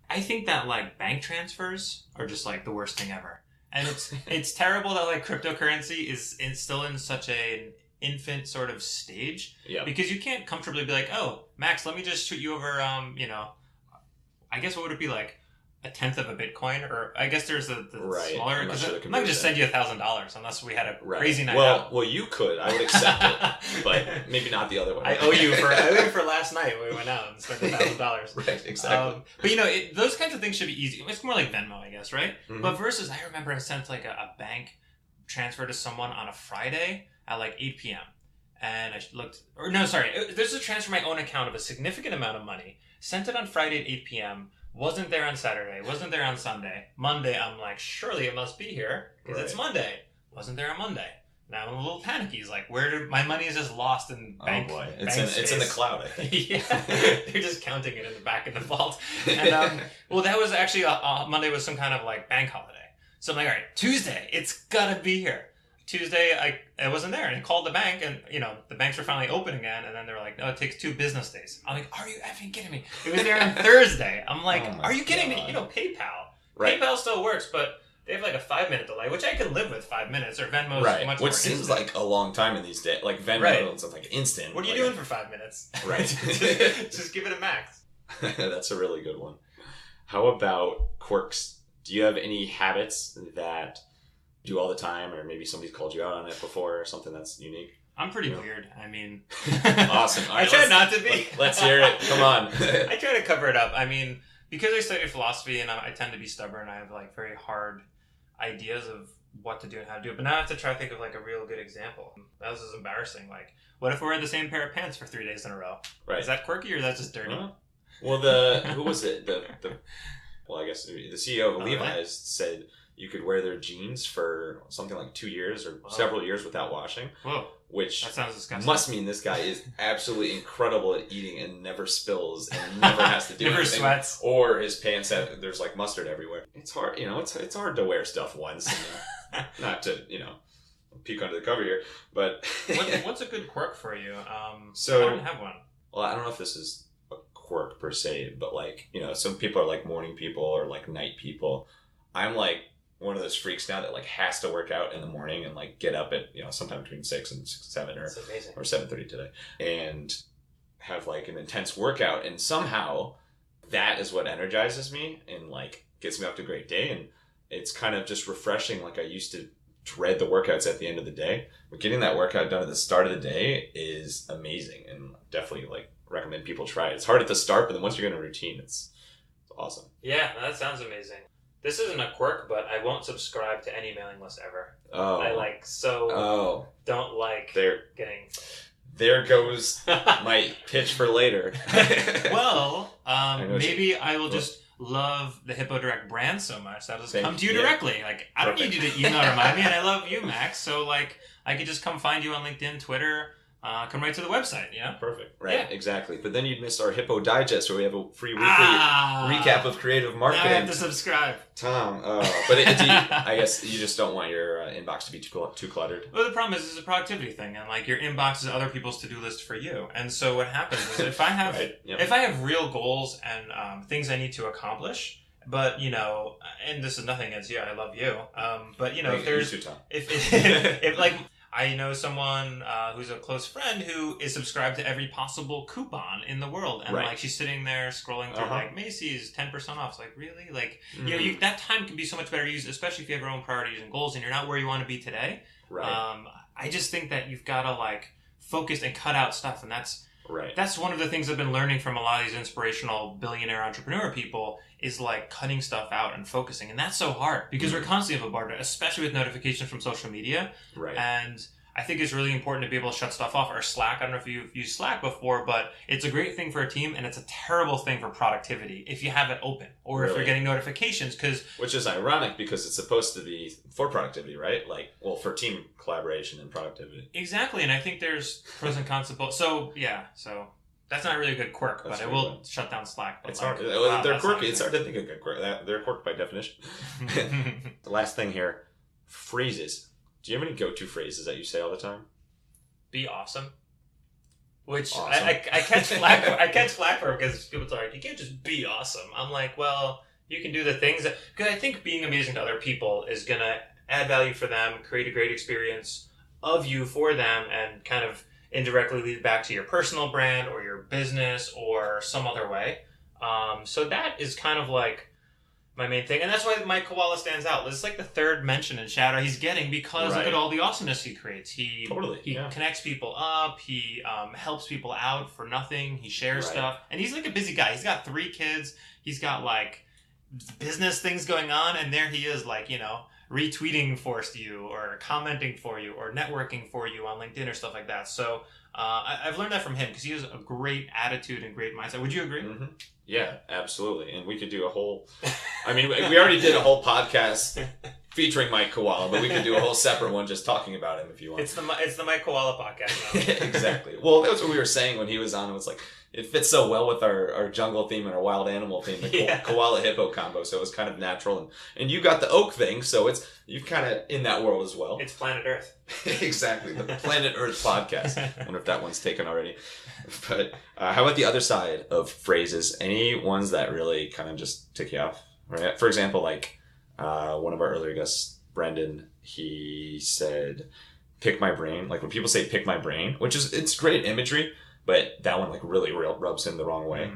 A: I think that like bank transfers are just like the worst thing ever. And it's terrible that like cryptocurrency is still in such an infant sort of stage.
C: Yeah.
A: Because you can't comfortably be like, oh, Max, let me just shoot you over, I guess what would it be like? A tenth of a Bitcoin, or I guess there's the smaller. I'm not just send you $1,000 unless we had a crazy night out.
C: Well, you could. I would accept it, but maybe not the other way.
A: I owe you for last night when we went out and spent $1,000.
C: Right, exactly.
A: But those kinds of things should be easy. It's more like Venmo, I guess, right?
C: Mm-hmm.
A: But versus, I remember I sent like a bank transfer to someone on a Friday at like 8 p.m. And I looked, there's a transfer from my own account of a significant amount of money. Sent it on Friday at 8 p.m. Wasn't there on Saturday. Wasn't there on Sunday. Monday, I'm like, surely it must be here because it's Monday. Wasn't there on Monday. Now I'm a little panicky. He's like, my money is just lost in bank.
C: Oh boy,
A: it's
C: in the cloud, I think.
A: Yeah, they're just counting it in the back in the vault. And well, that was actually Monday was some kind of like bank holiday. So I'm like, all right, Tuesday, it's gotta be here. Tuesday, I wasn't there, and I called the bank, and the banks were finally open again, and then they were like, no, it takes 2 business days. I'm like, are you effing kidding me? It was there on Thursday. I'm like, are you kidding me? PayPal.
C: Right.
A: PayPal still works, but they have like a 5-minute delay, which I can live with 5 minutes, or Venmo's
C: right.
A: much more
C: Which seems
A: instant.
C: like a long time in these days. Like Venmo,
A: Right.
C: it's like instant.
A: What are you doing for 5 minutes?
C: Right.
A: Just give it a max.
C: That's a really good one. How about quirks? Do you have any habits that you do all the time, or maybe somebody's called you out on it before, or something that's unique?
A: I'm pretty weird. I mean...
C: Awesome. All right,
A: I try not to be.
C: Let's hear it. Come on.
A: I try to cover it up. I mean, because I studied philosophy and I tend to be stubborn, I have like very hard ideas of what to do and how to do it. But now I have to try to think of like a real good example. That was just embarrassing. Like, what if we wear the same pair of pants for 3 days in a row?
C: Right.
A: Is that quirky or is that just dirty?
C: Well, who was it? Well, I guess the CEO of
A: Oh,
C: Levi's
A: right.
C: said you could wear their jeans for something like 2 years or
A: Wow.
C: several years without washing,
A: Whoa,
C: which
A: that sounds disgusting.
C: must mean this guy is absolutely incredible at eating and never spills and never has to do
A: Never
C: anything.
A: sweats.
C: Or his pants have, there's like mustard everywhere. It's hard, it's hard to wear stuff once. And, not to, peek under the cover here, but
A: What's a good quirk for you?
C: So-
A: I don't have one.
C: well, I don't know if this is a quirk per se, but like, some people are like morning people or like night people. I'm like one of those freaks now that like has to work out in the morning and like get up at, sometime between 6 and 7
A: That's amazing.
C: or 7:30 today and have like an intense workout. And somehow that is what energizes me and like gets me up to a great day. And it's kind of just refreshing. Like I used to dread the workouts at the end of the day, but getting that workout done at the start of the day is amazing, and definitely like recommend people try it. It's hard at the start, but then once you're in a routine, it's awesome.
A: Yeah, that sounds amazing. This isn't a quirk, but I won't subscribe to any mailing list ever.
C: Oh,
A: I don't like getting...
C: there goes my pitch for later.
A: Well,
C: know
A: maybe I will just love the Hippo Direct brand so much that I'll just come to you
C: Yeah.
A: directly. Like, I don't
C: Perfect.
A: need you to email or remind me, and I love you, Max. So, like, I could just come find you on LinkedIn, Twitter, come right to the website,
C: Perfect. Right,
A: Yeah.
C: exactly. But then you'd miss our Hippo Digest, where we have a free weekly recap of creative
A: Now I have
C: marketing.
A: to subscribe.
C: Tom, but I guess you just don't want your inbox to be too cluttered.
A: Well, the problem is it's a productivity thing, and like your inbox is other people's to-do list for you. And so what happens is if I have
C: Right, yep.
A: if I have real goals and things I need to accomplish, but and this is nothing against you, I love you. But if there's
C: You too, Tom.
A: if like I know someone who's a close friend who is subscribed to every possible coupon in the world, and
C: Right.
A: like she's sitting there scrolling through like Macy's 10% off. It's like, really, like that time can be so much better used, especially if you have your own priorities and goals and you're not where you want to be today.
C: Right.
A: I just think that you've got to like focus and cut out stuff, and that's one of the things I've been learning from a lot of these inspirational billionaire entrepreneur people is like cutting stuff out and focusing. And that's so hard because we're constantly bombarded, especially with notifications from social media.
C: Right.
A: And I think it's really important to be able to shut stuff off. Or Slack, I don't know if you've used Slack before, but it's a great thing for a team and it's a terrible thing for productivity if you have it open or if you're getting notifications.
C: Which is ironic because it's supposed to be for productivity, right? Like, well, for team collaboration and productivity.
A: Exactly. And I think there's pros and cons to both. So that's not really a good quirk,
C: That's
A: but I
C: really
A: will
C: good.
A: shut down Slack. But
C: It's
A: like,
C: hard.
A: wow,
C: They're
A: that's
C: quirky.
A: not
C: It's hard to think of good quirk. They're quirk by definition. The last thing here, phrases. Do you have any go-to phrases that you say all the time?
A: Be awesome. Which
C: Awesome.
A: I catch flack for. I catch flack for because people are like, you can't just be awesome. I'm like, well, you can do the things that, because I think being amazing to other people is gonna add value for them, create a great experience of you for them, and kind of indirectly lead back to your personal brand or your business or some other way. So that is kind of like my main thing, and that's why my koala stands out. This is like the third mention in Shadow he's getting because look at all the awesomeness he creates. He connects people up. He helps people out for nothing. He shares stuff, and he's like a busy guy. He's got 3 kids. He's got like business things going on, and there he is, like retweeting for you or commenting for you or networking for you on LinkedIn or stuff like that. So I've learned that from him because he has a great attitude and great mindset. Would you agree?
C: Mm-hmm. Yeah, absolutely. And we could do a whole... I mean, we already did a whole podcast featuring Mike Koala, but we could do a whole separate one just talking about him if you want.
A: It's the Mike Koala podcast now.
C: Exactly. Well, that's what we were saying when he was on. It was like, it fits so well with our jungle theme and our wild animal theme, the koala hippo combo. So it was kind of natural, and you got the oak thing, so you're kind of in that world as well.
A: It's Planet Earth.
C: Exactly, the Planet Earth podcast. I wonder if that one's taken already. But how about the other side of phrases? Any ones that really kind of just tick you off? Right. For example, like one of our earlier guests, Brendan, he said, "Pick my brain." Like when people say "pick my brain," it's great imagery. But that one really rubs him the wrong way.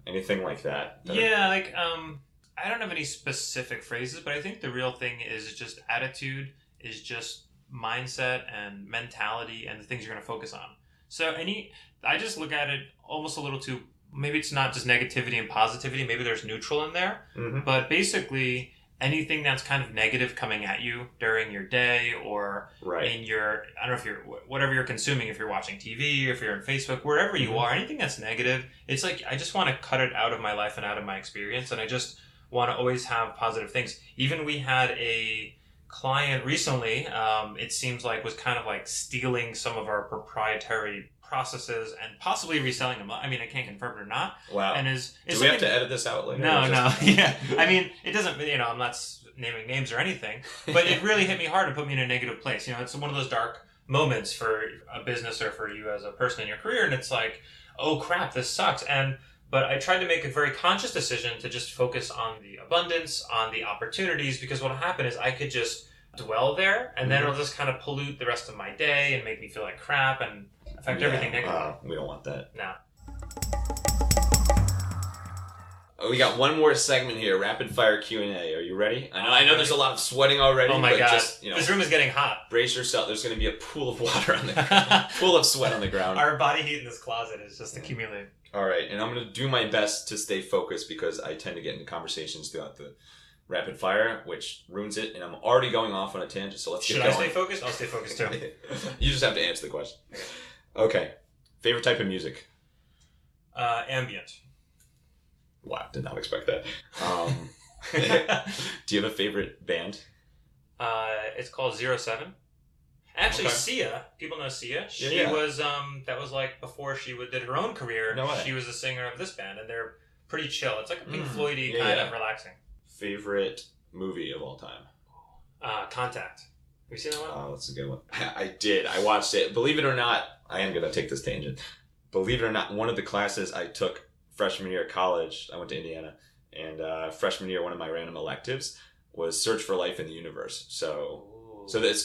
C: Anything like that?
A: Yeah, like I don't have any specific phrases, but I think the real thing is just attitude, is just mindset and mentality and the things you're going to focus on. So I just look at it almost a little too, maybe it's not just negativity and positivity, maybe there's neutral in there, but basically anything that's kind of negative coming at you during your day or in your, I don't know if whatever you're consuming, if you're watching TV, if you're on Facebook, wherever you are, anything that's negative, it's like, I just want to cut it out of my life and out of my experience. And I just want to always have positive things. Even we had a client recently, it seems like was kind of like stealing some of our proprietary processes and possibly reselling them. I mean, I can't confirm it or not.
C: Wow.
A: And
C: do we have to edit this out later?
A: No. Yeah. I mean, it doesn't, I'm not naming names or anything, but it really hit me hard and put me in a negative place. It's one of those dark moments for a business or for you as a person in your career. And it's like, oh crap, this sucks. But I tried to make a very conscious decision to just focus on the abundance, on the opportunities, because what'll happen is I could just dwell there and then it'll just kind of pollute the rest of my day and make me feel like crap and affect everything negatively.
C: We don't want that.
A: No.
C: We got one more segment here, rapid fire Q&A. Are you ready? I know there's a lot of sweating already.
A: Oh my God.
C: Just,
A: this room is getting hot.
C: Brace yourself. There's going to be a pool of water on the ground. Pool of sweat on the ground.
A: Our body heat in this closet is just accumulating.
C: All right. And I'm going to do my best to stay focused because I tend to get into conversations throughout the rapid fire, which ruins it. And I'm already going off on a tangent, so let's get going.
A: Should I stay focused? I'll stay focused too.
C: You just have to answer the question. Okay. Favorite type of music?
A: Ambient.
C: Wow, did not expect that. Do you have a favorite band?
A: It's called 07. Actually,
C: Okay.
A: Sia, people know Sia. She
C: Yeah.
A: was, that was like before she did her own career.
C: No way.
A: She was the singer of this band, and they're pretty chill. It's like a Pink Floyd-y
C: Yeah,
A: kind
C: yeah.
A: of relaxing.
C: Favorite movie of all time?
A: Contact. Have you seen that one?
C: Oh, that's a good one. I did. I watched it. Believe it or not, I am going to take this tangent. Believe it or not, one of the classes I took freshman year of college, I went to Indiana, and freshman year, one of my random electives was Search for Life in the Universe. So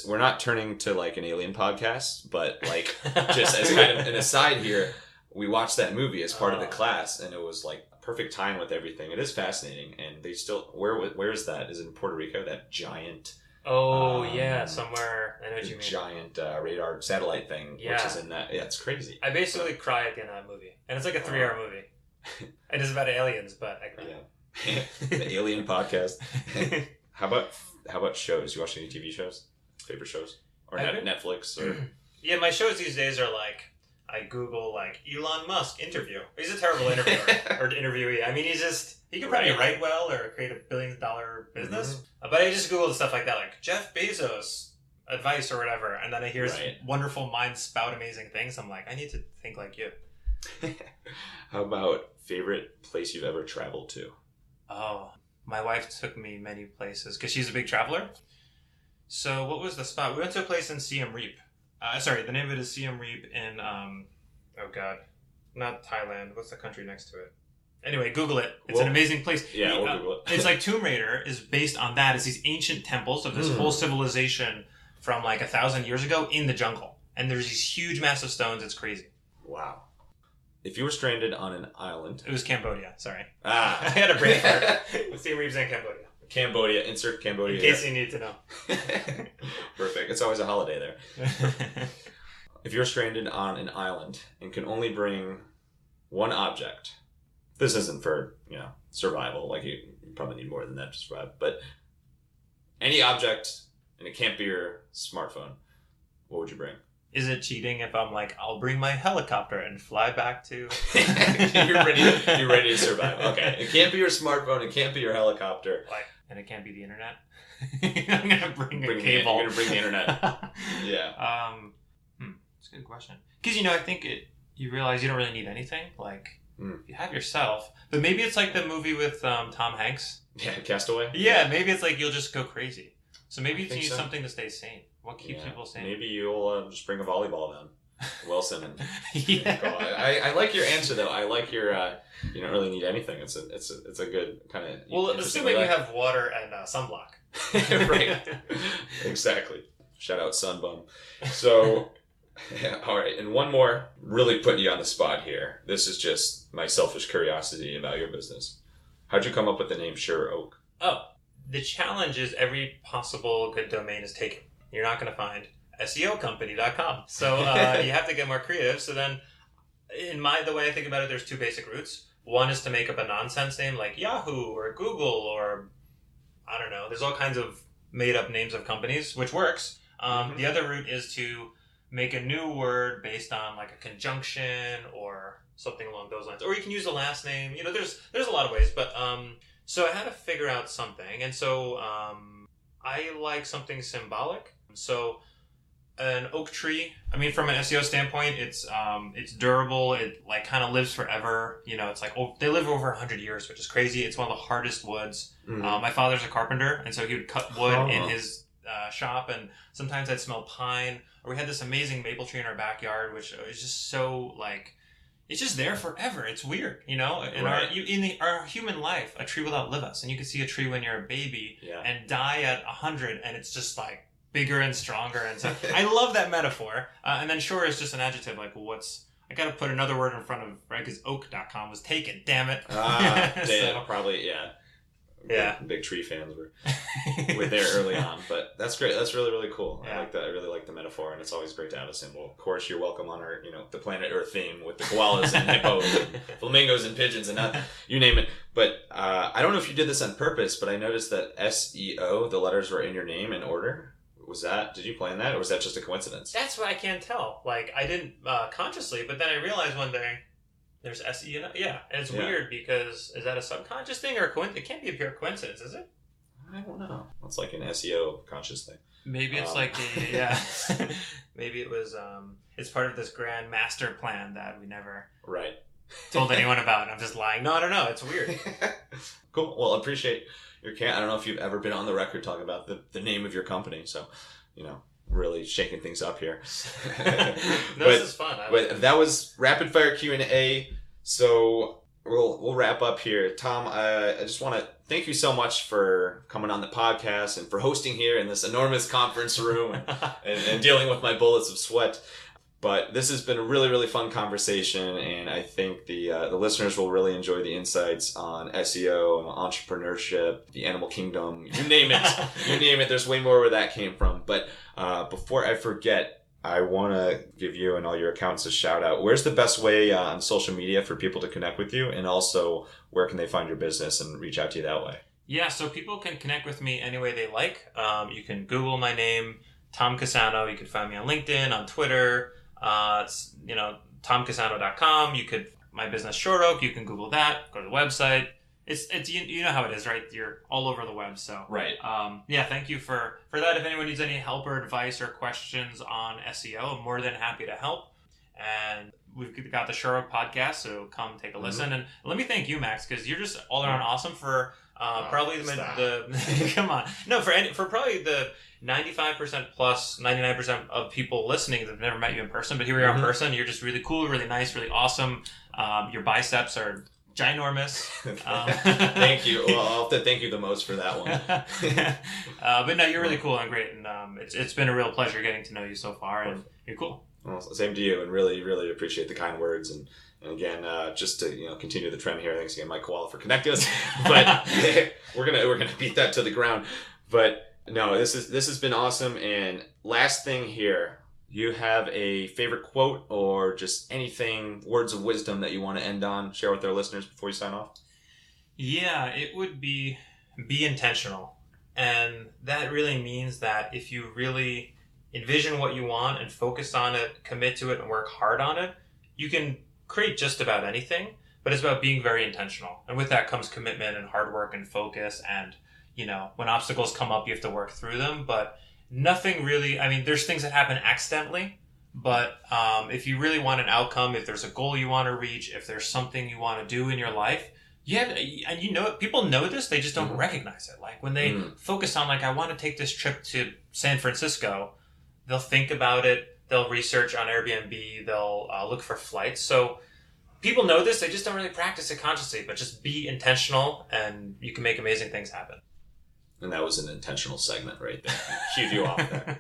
C: we're not turning to like an alien podcast, but like just as kind of an aside here, we watched that movie as part of the class, and it was like a perfect time with everything. It is fascinating, and they still, where is that? Is it in Puerto Rico? That giant...
A: yeah, somewhere. I know what you mean.
C: Giant radar satellite thing, which is in that. Yeah, it's crazy.
A: I basically cry at the end of that movie. And it's like a 3-hour movie. It is about aliens, but I cry.
C: Yeah. The Alien podcast. How about shows? You watch any TV shows? Favorite shows? Or Netflix? Or
A: Yeah, my shows these days are like, I Google like Elon Musk interview. He's a terrible interviewer or interviewee. I mean, he could probably write well or create $1 billion business. But I just Google stuff like that, like Jeff Bezos advice or whatever. And then I hear wonderful minds spout amazing things. I'm like, I need to think like you.
C: How about favorite place you've ever traveled to?
A: Oh, my wife took me many places because she's a big traveler. So what was the spot? We went to a place in Siem Reap. The name of it is Siem Reap in, oh God, not Thailand. What's the country next to it? Anyway, Google it. It's an amazing place.
C: Yeah, we'll Google it.
A: It's like Tomb Raider is based on that. It's these ancient temples of this whole civilization from like 1,000 years ago in the jungle. And there's these huge, massive stones. It's crazy.
C: Wow. If you were stranded on an island...
A: It was Cambodia. Sorry.
C: I
A: had a brain fart. Siem Reap's in Cambodia.
C: Cambodia. Insert Cambodia.
A: In case you need to know.
C: Perfect. It's always a holiday there. If you're stranded on an island and can only bring one object, this isn't for, survival. Like you probably need more than that to survive. But any object, and it can't be your smartphone, what would you bring?
A: Is it cheating if I'm like, I'll bring my helicopter and fly back to...
C: You're ready to survive. Okay. It can't be your smartphone. It can't be your helicopter.
A: Like, and it can't be the internet. I'm gonna bring a cable.
C: You're gonna bring the internet. Yeah.
A: It's a good question. Because I think you realize you don't really need anything. Like you have yourself, but maybe it's like the movie with Tom Hanks.
C: Yeah, Castaway.
A: Yeah, maybe it's like you'll just go crazy. So maybe you need something to stay sane. What keeps people sane?
C: Maybe you'll just bring a volleyball then, Wilson, and
A: yeah.
C: go. I like your answer though. I like your you don't really need anything. It's a good kind of.
A: Well, assuming you have water and sunblock.
C: Right. Exactly. Shout out Sunbum. So, all right, and one more. Really putting you on the spot here. This is just my selfish curiosity about your business. How'd you come up with the name Sure Oak?
A: Oh, the challenge is every possible good domain is taken. You're not going to find SEOcompany.com. So you have to get more creative. So then, the way I think about it, there's two basic routes. One is to make up a nonsense name like Yahoo or Google or I don't know. There's all kinds of made up names of companies, which works. The other route is to make a new word based on like a conjunction or something along those lines. Or you can use the last name. There's a lot of ways. But so I had to figure out something. And so I like something symbolic. So an oak tree, from an SEO standpoint, it's durable. It like kind of lives forever. It's like they live over 100 years, which is crazy. It's one of the hardest woods. My father's a carpenter, and so he would cut wood in his shop, and sometimes I'd smell pine. Or we had this amazing maple tree in our backyard, which is just so like it's just there forever. It's weird, In our human life, a tree will outlive us, and you can see a tree when you're a baby and die at 100, and it's just like bigger and stronger. And so I love that metaphor. And then sure is just an adjective. Like, I got to put another word in front of, right? Because oak.com was taken. Damn it.
C: Probably, yeah.
A: Yeah.
C: Big tree fans were there early on, but that's great. That's really, really cool.
A: Yeah.
C: I like that. I really like the metaphor, and it's always great to have a symbol. Of course, you're welcome on our, the planet Earth theme with the koalas and hippos and flamingos and pigeons and you name it. But I don't know if you did this on purpose, but I noticed that SEO, the letters were in your name in order. Did you plan that, or was that just a coincidence?
A: That's what I can't tell. Like, I didn't consciously, but then I realized one day there's SE in it. Yeah, and it's weird because is that a subconscious thing or a coincidence? It can't be a pure coincidence, is it?
C: I don't know. It's like an SEO conscious thing.
A: Maybe it's maybe it was. It's part of this grand master plan that we never told anyone about. I'm just lying. No, I don't know. It's weird.
C: Cool. Well, I appreciate your I don't know if you've ever been on the record talking about the name of your company. So, really shaking things up here.
A: This is fun.
C: But that was rapid fire Q&A. So we'll wrap up here. Tom, I just want to thank you so much for coming on the podcast and for hosting here in this enormous conference room and dealing with my bullets of sweat. But this has been a really, really fun conversation, and I think the listeners will really enjoy the insights on SEO, entrepreneurship, the animal kingdom, you name it. You name it. There's way more where that came from. But before I forget, I want to give you and all your accounts a shout out. Where's the best way on social media for people to connect with you? And also, where can they find your business and reach out to you that way?
A: Yeah, so people can connect with me any way they like. You can Google my name, Tom Casano. You can find me on LinkedIn, on Twitter. It's, TomCasano.com. My business Short Oak, you can Google that, go to the website. It's you know how it is, right? You're all over the web. So
C: right.
A: Thank you for that. If anyone needs any help or advice or questions on SEO, I'm more than happy to help. And we've got the Short Oak podcast, so come take a listen. And let me thank you, Max, because you're just all around awesome for probably the come on. No, for probably the 95% plus 99% of people listening that have never met you in person, but here we are in person. You're just really cool, really nice, really awesome. Your biceps are ginormous.
C: Thank you. Well, I'll have to thank you the most for that one.
A: But no, you're really cool and great, and it's been a real pleasure getting to know you so far, and you're cool.
C: Well, same to you, and really, really appreciate the kind words. And again, just to continue the trend here, thanks again, Mike Koala, for connecting us. But we're gonna beat that to the ground. But no, this has been awesome. And last thing here, you have a favorite quote or just anything, words of wisdom that you want to end on, share with our listeners before you sign off?
A: Yeah, it would be intentional. And that really means that if you really envision what you want and focus on it, commit to it, and work hard on it, you can create just about anything, but it's about being very intentional. And with that comes commitment and hard work and focus and, when obstacles come up, you have to work through them, but nothing really, I mean, there's things that happen accidentally, but if you really want an outcome, if there's a goal you want to reach, if there's something you want to do in your life, and people know this, they just don't recognize it. Like when they focus on I want to take this trip to San Francisco, they'll think about it, they'll research on Airbnb, they'll look for flights. So people know this, they just don't really practice it consciously, but just be intentional and you can make amazing things happen.
C: And that was an intentional segment right there. Cued you off there.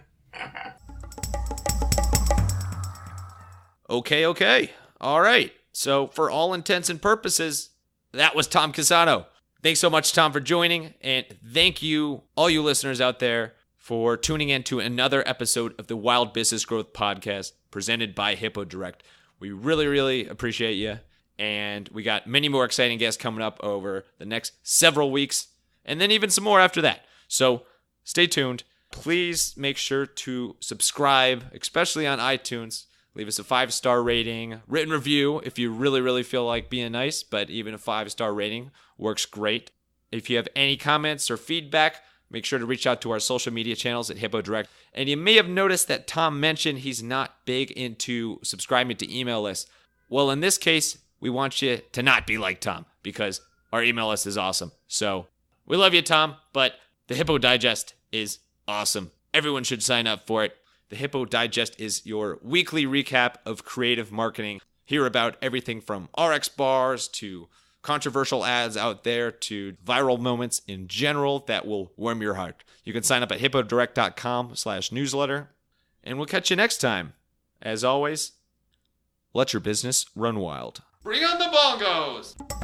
B: Okay. All right. So for all intents and purposes, that was Tom Casano. Thanks so much, Tom, for joining. And thank you, all you listeners out there, for tuning in to another episode of the Wild Business Growth Podcast presented by Hippo Direct. We really, really appreciate you. And we got many more exciting guests coming up over the next several weeks, and then even some more after that. So stay tuned. Please make sure to subscribe, especially on iTunes. Leave us a 5-star rating, written review if you really, really feel like being nice, but even a 5-star rating works great. If you have any comments or feedback, make sure to reach out to our social media channels at Hippo Direct. And you may have noticed that Tom mentioned he's not big into subscribing to email lists. Well, in this case, we want you to not be like Tom because our email list is awesome. So we love you, Tom, but the Hippo Digest is awesome. Everyone should sign up for it. The Hippo Digest is your weekly recap of creative marketing. Hear about everything from RX bars to controversial ads out there to viral moments in general that will warm your heart. You can sign up at hippodirect.com/newsletter, and we'll catch you next time. As always, let your business run wild. Bring on the bongos!